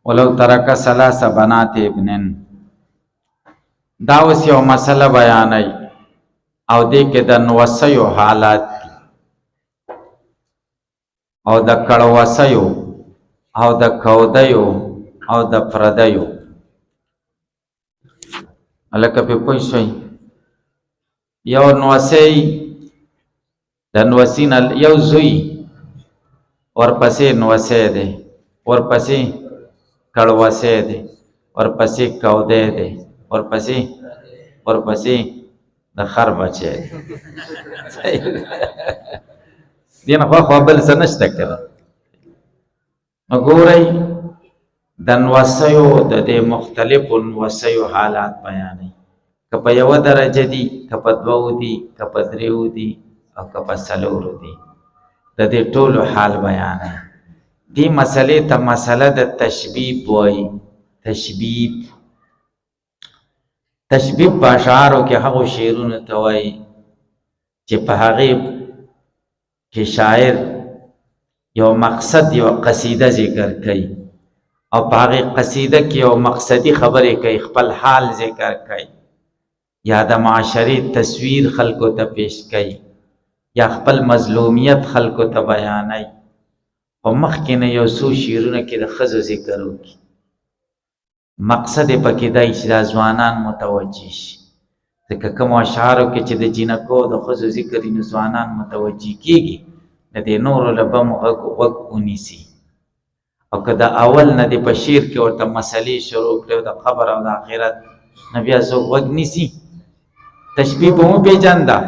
ولو ترک ثلاث بنات ابنن دا اوس یو مسله بیانوي او دې کې د نوسیو حالات دي او د کړوسیو او د کودیو او د پردیو. هلکه پې پوه شئ، یو نوسی د نوسي نه یو زوی ورپسې نوسی دی، ورپسې کړوسی دی، ورپسې کودی دی، ورپسې د خر بچی دی. دې نه خوا بل څه نشته که نه. نو ګورئ د نوسیو د دې مختلفو نوسیو حالات بیانوي، که په یوه درجه دي، که په دوو دي، که په دریو دي او که په څلورو دي، د دې ټولو حال بیانوي. دې مسلې ته مسله د تشبیب وایي. تشبیب په اشعارو کې هغو شعرونو ته وایي چې په هغې کې شاعر یو مقصد یو قصیده ذکر کوي او په هغې قصیده کې یو مقصدي خبرې کوي، خپل حال ذکر کوي یا د معاشرې تصویر خلکو ته پیش کوي یا خپل مظلومیت خلکو ته بیانوي. په مخکې نه یو څو شعرونه کې د ښځو ذکر وکړي، مقصد یې پکې دی چې دا ځوانان متوجه شي، ځکه کومو اشعارو کې چې د جینکو د ښځو ذکر وي نو ځوانان متوجه کېږي، د دې نورو له بمو غوږ ونیسي. او که د اول نه دې په شعر کې ورته مسلې شروع کړي د قبر او د آخرت، نو بیا څوک غوږ نیسي. تشبیب مو پېژانده؟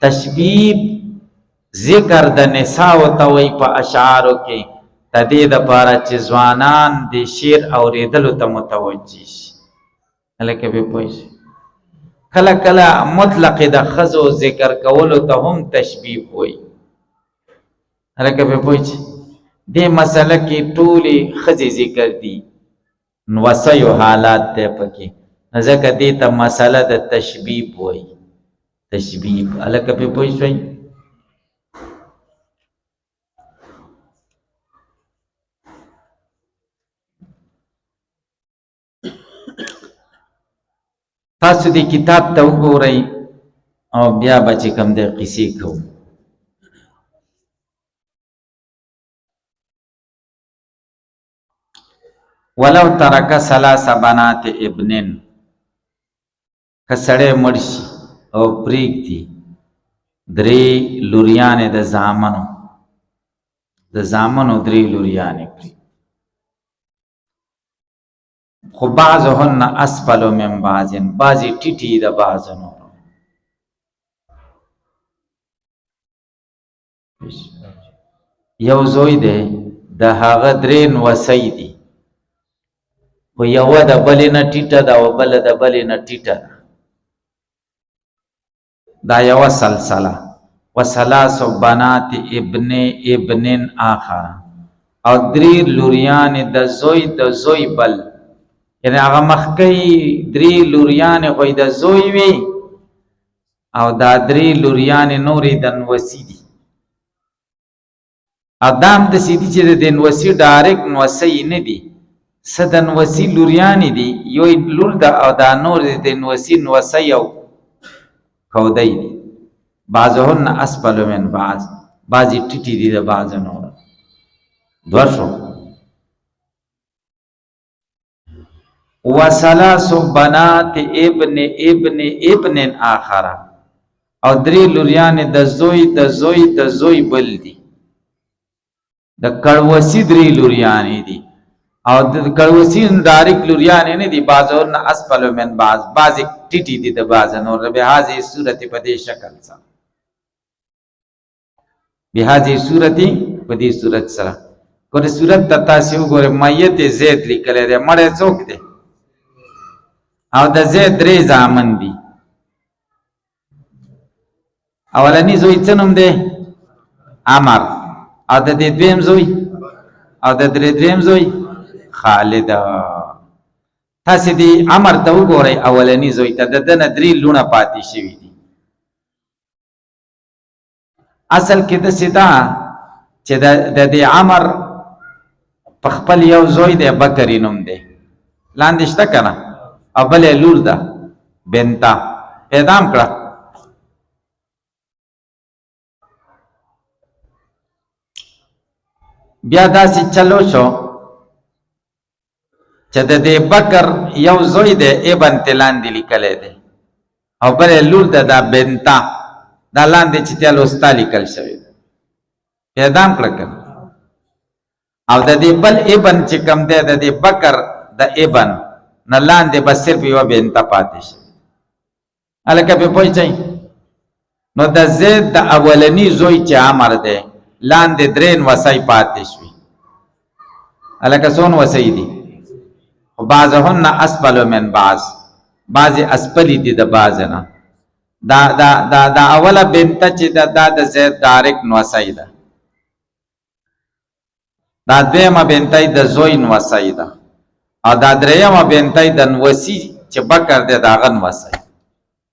تشبیب ذکر د نساو ته وایي په اشعارو کې، د دې دپاره چې ځوانان د شعر اورېدلو ته متوجه شي. هلکه پې پوه شي. کله کله مطلقې د ښځو ذکر کولو ته هم تشبیب وایي. هلکه پې پوه شي. دې مسله کې ټولې ښځې ذکر دي، نوسیو حالات دی پکې، ځکه دې ته مسله د تشبیب وایي. تشبیب. هلکه پې پوه شوئ. تاسو دې کتاب ته وګورئ او بیا به چې کوم دی قصې کوو. ولو ترک ثلاث بنات ابنن، که سړی مړ شي او پرېږدي درې لوریانې د زامنو درې لوریانې پرېږدي، خو بعضهن اسفل من بعض، بعضې ټیټې د بعضو نورو. یو زوی دی د هغه درې نوسۍ دي، خو یوه د بلې نه ټیټه ده او بله د بلې نه ټیټه ده. دا یوه سلسله. وثلاث بنات ابن آخر، او درې لوریانې د زوی بل، یعنی هغه مخکې درې لوریانې خو د زوی وي او دا درې لوریانې نورې د نوسي دي. او دا هم داسې دي چې د دې نوسي ډایرکټ نوسۍ نه دي، څه د نوسي لوریانې دي، یو لور ده او دا نور د نوسي نوسۍ او کودی دي. بعضهن اسفل من بعض، بعضې ټیټې دي د بعضو نور. دوه شو. وثلاث بنات ابن آخر، او درې لوریانې د زوی بل دي، د کړوسي درې لوریانې دي او د کړوسي ډایرکټ لوریانې نه دي. بعضهن اسفل من بعض، بعضې ټیټې دي د بعض نور. بهذه صورت په دې شکل سره، بهذه صورت په دې صورت سره. ګورې صورت ته تاسې وګورئ، میت زید لیکلی دی، مړی څوک دی؟ او د زید درې زامن دي. اولنی زوی څه نوم دی؟ عمر. او د دې دویم زوی او د دریم زوی خالد. تاسې دې عمر ته وګورئ، اولنی زوی ته د ده نه درې لوڼه پاتې شوي دي. اصل کې داسې ده چې د دې عمر په خپل یو زوی دی بکر نوم دی لاندې شته که نه او بل یې لور ده بنتا پیدا م کړه بیا داسې چلو شو چې د دې بکر یو زوی دی ابن ته لاندې لیکلی دی او بل یې لور ده دا بنتا دا لاندې چې تیا لوستا لیکل شوی دی پیدا م کړه که او د دې بل ابن چې کوم دی د دې بکر د ابن نه لاندې به صرف یوه بنته پاتې شي هلکه پې پوهېږئ نو د زید د اولني زوی چې عمر دی لاندې درې نوسۍ پاتې شوي هلکه څو نوسۍ دي خو بعضهن اسفل من بعض بعضې اسفلي دي د بعضې نه دا اوله بنته چې دا د زید ډایرک نوسۍ ده دا دویمه بنتۍ د زوی نوسۍ ده او دا دریمه بنتۍ د نوسي چې بکر دی د هغه نوسۍ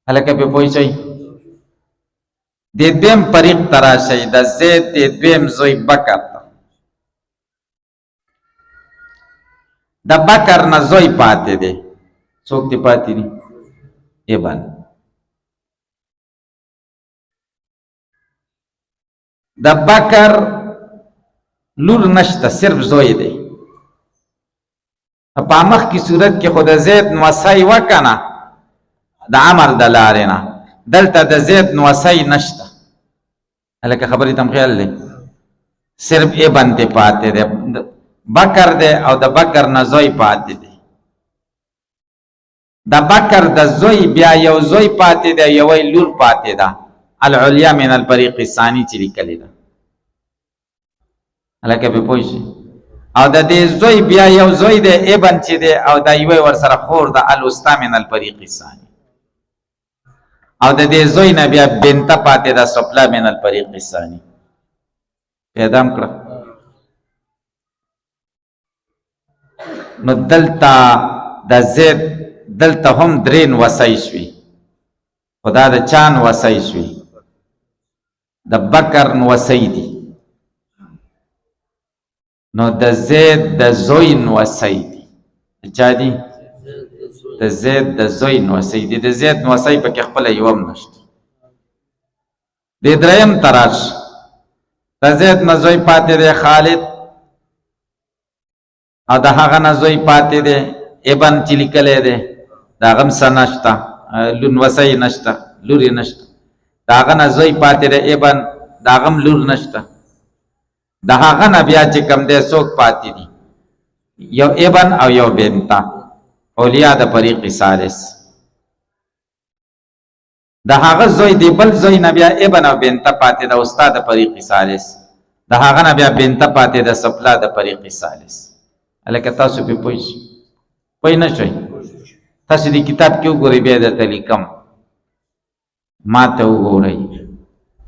هلکه پې پوه شئ د دویم فریق ته راشئ د زید د دویم زوی بکر ته د بکر نه زوی پاتې دی څوک دې پاتې دي ابن د بکر لور نشته صرف زوی دی په مخکې صورت کې خو د زید نوسۍ وکه نه د عمر د لارې نه دلته د زید نوسۍ نشته هلکه خبرې ته م خیال دی صرف ابن دی پاتې دی بکر دی او د بکر نه زوی پاتې دی د بکر د زوی بیا یو زوی پاتې دی یوی لور پاتې ده العلیا من الفریق الثانی چې لیکلې ده هلکه پې پوه شي او د دې زوی بیا یو زوی دی ابن چې دی او دا یوه ورسره خور ده الوسطی من الفریق الثانی او د دې زوی نه بیا بنته پاتې ده سفلی من الفریق الثانی پیدا م کړه نو دلته د زید دلته هم درې نوسۍ شوي خو دا د چا نوسۍ شوي د بکر نوسۍ دي نو د زید د زوی نوسۍ دي د چا دي د زید د زوی نوسۍ دي د زید نوسۍ پکې خپله یو هم نشته د دریم ته راشه د زید نه زوی پاتې دی خالد او د هغه نه زوی پاتې دی ابن چې لیکلی دی د هغه هم څه نشته نوسۍ نشته لور یې نشته د هغه نه زوی پاتې دی ابن د هغه هم لور نشته د هغه نه بیا چې کوم دی څوک پاتې دي یو ابن او یو بنته اولیا د فریق ثالث د هغه زوی دی بل زوی نه بیا ابن او بنته پاتې ده استاد د فریق ثالث د هغه نه بیا بنته پاتې ده سفلا د فریق ثالث هلکه تاسو پې پوه شئ پوه نه شئ تاسو دې کتاب کې وګورئ بیا درته لیکم ما ته وګورئ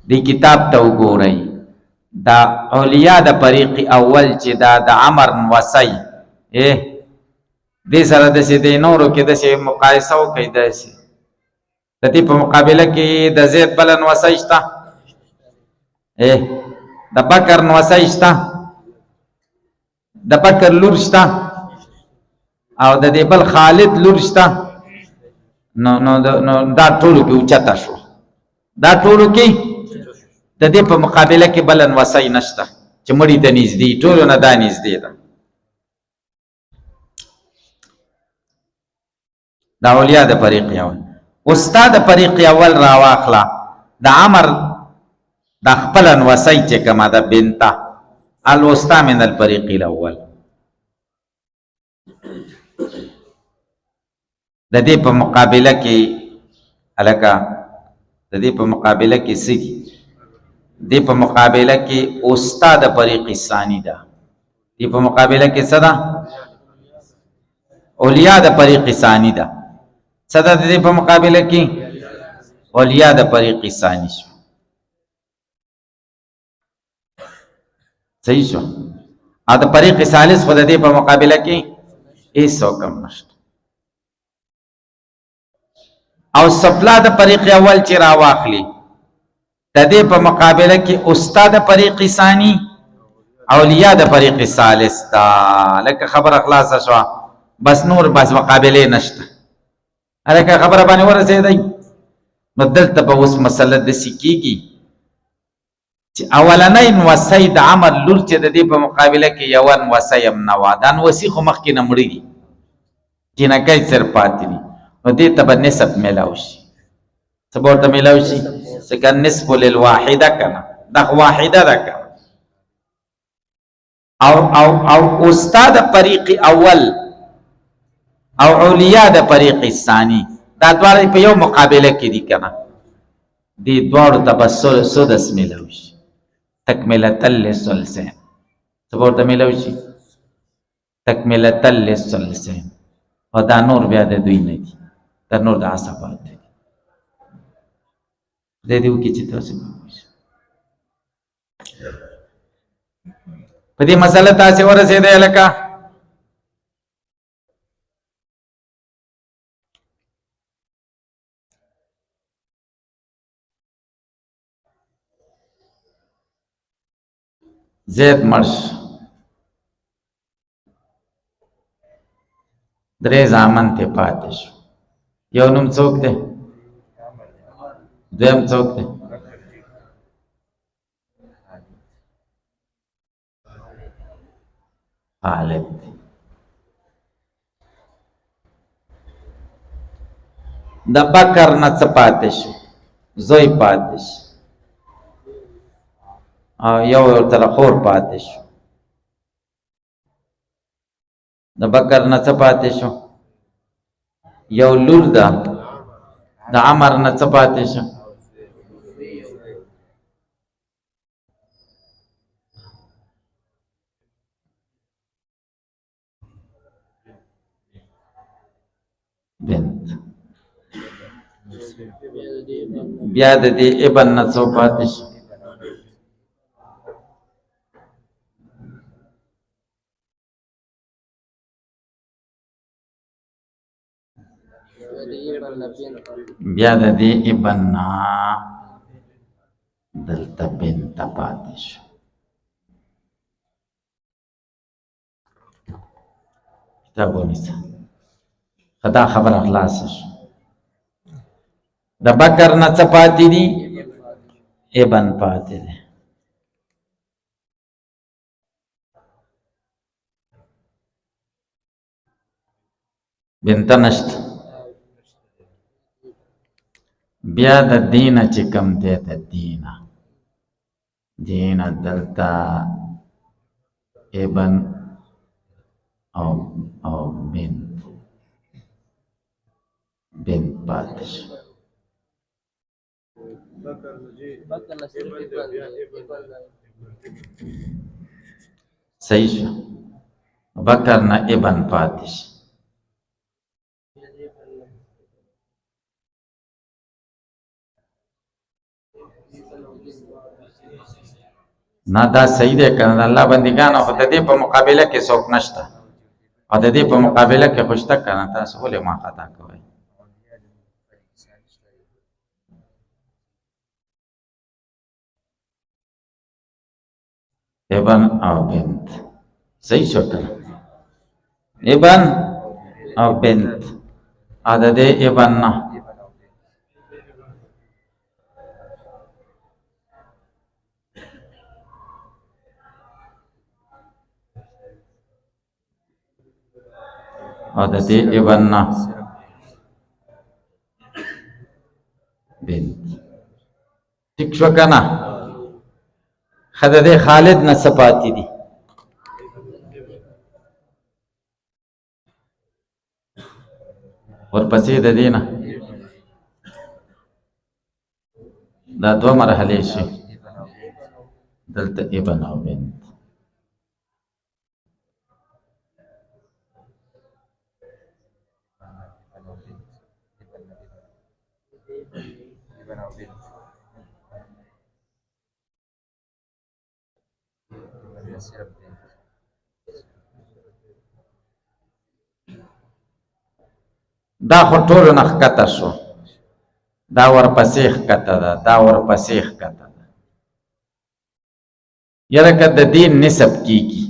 دې کتاب ته وګورئ دا اولیا د فریق اول چې دا د عمر نوسۍ دې سره داسې د نورو کې داسې مقایسه وکړئ داسې د دې په مقابله کې د زید بله نوسۍ شته د بکر نوسۍ شته د بکر لور شته او د دې بل خالد لور شته نو دا ټولو کې اوچته شو دا ټولو کې د دې په مقابله کې بل نوسۍ نشته چې مړي ته نږدې ټولو نه دا نږدې ده دا اولیا د فریق اول استاد فریق اول را واخله د عمر د خپل نوسۍ چې کومه ده بنته الوسطی من الفریق الاول د دې په مقابله کې هلکه د دې په مقابله کې څه دي دې په مقابله کې استاد فریق ثانی ده دې په مقابله کې څه ده اولیا د فریق ثانی ده څه ده د دې په مقابله کې اولیا د فریق ثانی شو صحیح شو او د فریق ثالث خو د دې په مقابله کې هیڅ کم نشته او سفلا د فریق اول چې را واخلي د دې په مقابله کې استاد فریق ثانی اولیاء د فریق ثالث تا لکه خبر اخلاص شو بس نور بس مقابله نشته الکه خبره باندې ورسېدای نو دلته به اوس مسله د سکیږي چې اولنۍ نوسۍ د عمل لور چې د دې په مقابله کې یوه نوسۍ هم نه وه دا نوسي خو مخکې نه مړه دي جینکۍ سر پاتې دي نو دې ته به نسب میلاو شي څه به ورته میلاو شي ځکه نصف للواحده که نه دا خو واحده ده که او استاد فریق اول او اولیاء د فریق ثانی دا دواړه په یو مقابله کې دي که نه دې دواړو ته به سدس میلاو شي تکملة للثلثین څه به ورته میلاو شي تکملة للثلثین او دا نور بیا د دوی نه دي دا نور د عصبات دي خدای دې وکړي چې تاسو په دې مسله تاسې ورسېدئ لکه زید مرش درې زامن ته پاتې شو یو نوم څوک دی دویم څوک دی خالد د بکر نه څه پاتې شو زوی پاتې شو او یو ورته خور پاتې شو د بکر نه څه پاتې شو یو لور ده د عمر نه څه پاتې شو بنت بیا د دې ابن نه څه پاتې شو بیا د دې ابن نه دلته بنت پاتې شو کتاب ونیسه خدا خبر اخلاص شو د بکر نه څه پاتې دي ابن پاتې دی بنت نشته بیا د دینه چې کم دی د دینه دلته ابن او بنت پاتې شو صحیح شو بکر نه ابن پاتې شو نه دا صحیح دی که نه الله بندګانو خو د دې په مقابله کې څوک نشته او د دې په مقابله کې خو شته که نه تاسو ولې ما خطا کوئ ابن او بنت صحیح شو که ابن او بنت او د دې ابن نه او د دې ابن نه بنت ټیک شو که نه ښه د دې خالد نه څه پاتې دي ورپسې د دې نه دا دوه مرحلې شي دلته ابن او بنت دا خو ټولو نه ښکته شو دا ورپسې ښکته ده دا ورپسې ښکته ده یره که د دې نسب کیږي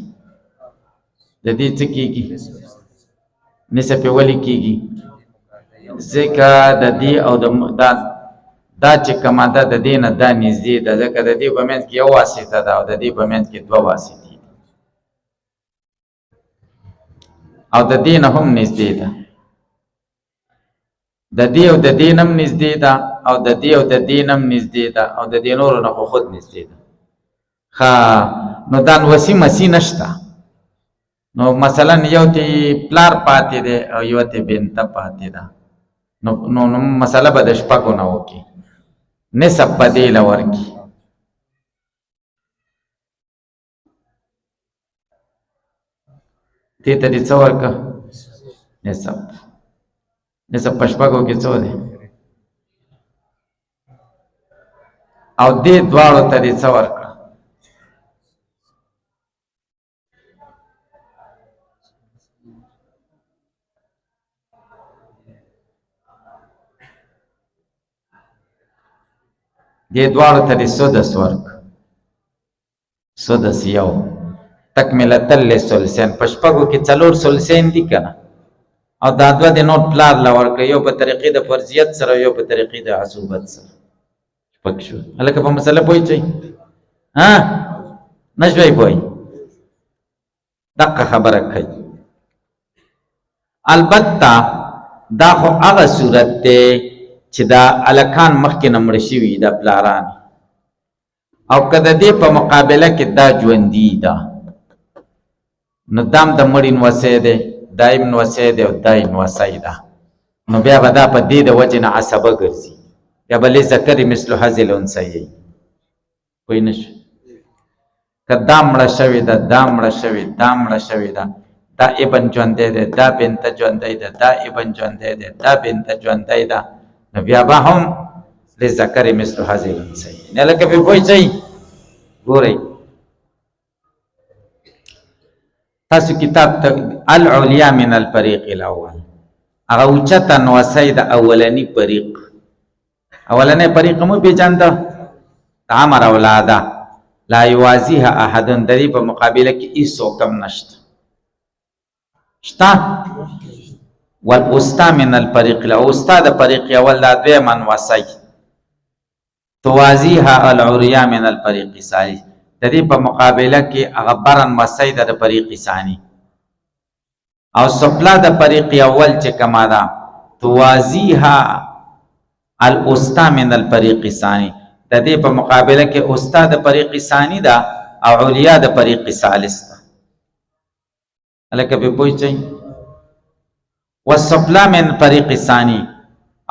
د دې څه کیږي نسب یې ولې کیږي ځکه د دې او دا چې کومه ده د دې نه دا نږدې ده ځکه د دې په منځ کې یو واسطه ده او د دې په منځ کې دوه واسطې دي او د دې نه هم نږدې ده د دې او د دې نه هم نږدې ده او د دې او د دې نه هم نږدې ده او د دې نورو نه خو خود نږدې ده نو دا وسی مسی نشته نو مثلا یو تی پلار پاتې دی او یو تی بنته پاتې ده نو مسله به د شپږو نه وکړي نسب په دې له ورکړي دې ته دې څه ورکړه نسب په شپږو کې څو دی او دې دواړو ته دې څه ورکړه دې دواړو ته دې سدس ورکړه سدس یو تکملة للثلثین په شپږو کې څلور ثلثین دي کنه او دا دوه د نوٹ پلار لا ورکړه یو په طریقې د فرضیت سره یو په طریقې د عصوبت سره شپږ شو هلکه په مسله پوهېږئ ها نشوئ پوهی دقه خبره کوي البته دا خو هغه صورت دی چې دا الکان مخکې نه مړه شوي دا پلاران او که د دې په مقابله کې دا ژوندي ده نو دام د مړي نوسی دی دایم نوسی دی او دای نوسی ده نو بیا به دا په دې د وجې نه عصبه ګرځي بیا به لذکر مثل حظ الانثیین پوه نه شو که دا مړه شوې ده دا مړه شوې دا مړه شوې ده دا ابن ژوندی دی دا بنته ژوندی ده دا ابن ژوندی دی دا بنته ژوندی ده نو بیا به هم لذکر مثل حظ الانثیین هلکه پرې پوهېږئ ګورئ تاسو کتاب ته العلیا من الفریق الاول هغه اوچته نوسی د اولني فریق اولنی فریق مو پېژانده د عمر اولاده لا یوازیها احد د دې په مقابله کې هېڅوک هم نشته شته والوسطی من الفریق الاول وسطی د فریق اول دا دویمه نوسی توازیها العلیا من الفریق الثانی د دې په مقابله کې هغه برن وسی ده د فریق ثانی او سفلا د فریق اول چې کومه ده توازیها الوسطی من الفریق الثانی د دې په مقابله کې وسطی د فریق ثانی ده او علیا د فریق ثالث ده هلکه پرې پوهېږئ والسفلا من فریق ثانی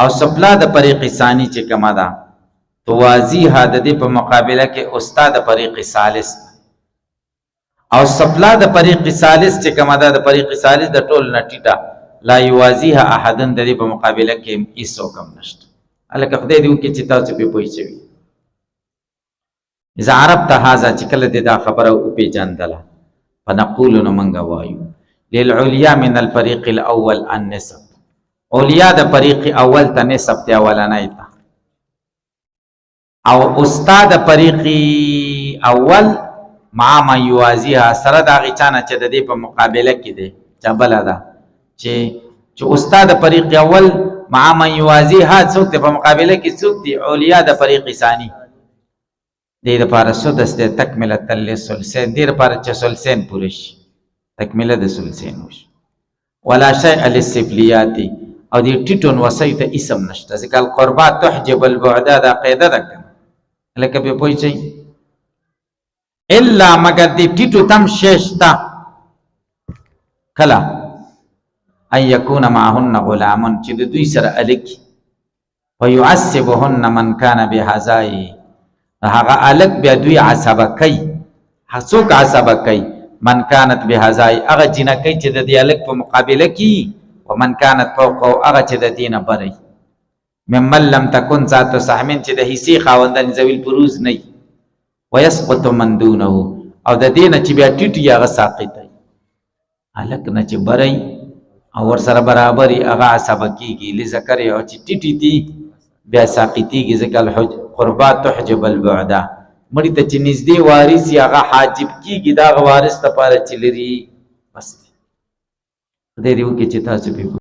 او سفلا د فریق ثانی چې کومه ده توازیها د دې په مقابله کې استاد فریق ثالث او سفلا د فریق ثالث چې کومه ده د فریق ثالث د ټول نه ټیټه لا یوازیها احد د دې په مقابله کې هېڅوک هم نشته هلکه خدای دې وکړي چې تاسو پرې پوه شئ اذا عرفت هذا چې کله دې دا خبره وپېژندله فنقول نو موږ وایو للعلیا من الفریق الاول النسب علیا د فریق اول ته نسب دی اولنی ته او استاد فریق اول مع ما یوازیها سره د هغې چا نه چې د دې په مقابله کې دی چا بله ده چې استاد فریق اول مع ما یوازیها څوک دی په مقابله کې څوک دی علیا د فریق ثانی دې دپاره سدس دی تکملة للثلثین دې دپاره چې ثلثین پوره شي تکمله د ثلثین وشي ولا شیء للسفلیات او دې ټیټو نوسۍ ته اسم نشته ځکه القربات تحجب البعدا دا قاعده ده کنه لکه په پوهېږئ الا مگر دې ټیټو تم شی شته کله ان یکون معهن غلام چې د دوی سره الک ويعصبهن من كان بهذای هغه الک بیا دوی عصبه کوي څوک عصبه کوي من كانت بهذای هغه جنکۍ چې د دې الک په مقابله کې ومن كانت فوقه هغه چې د دې نه بری ممن لم تكن ذات سهمین چې د حصې خاوندان ذوي الفروض نه ويسقط من دونه او د دې نه چې بیا ټیټ هغه ساقط دی الک نه چې بری او ورسره برابري هغه عصبه کېږي لذکر او چې ټیټې دي بیا ساقطېږي ځکه القربات تحجب البعدا مړي ته چې نږدې وارث یې هغه حاجب کېږي د هغه وارث لپاره چې لري بس دی خدای دې وکړي چې تاسو پې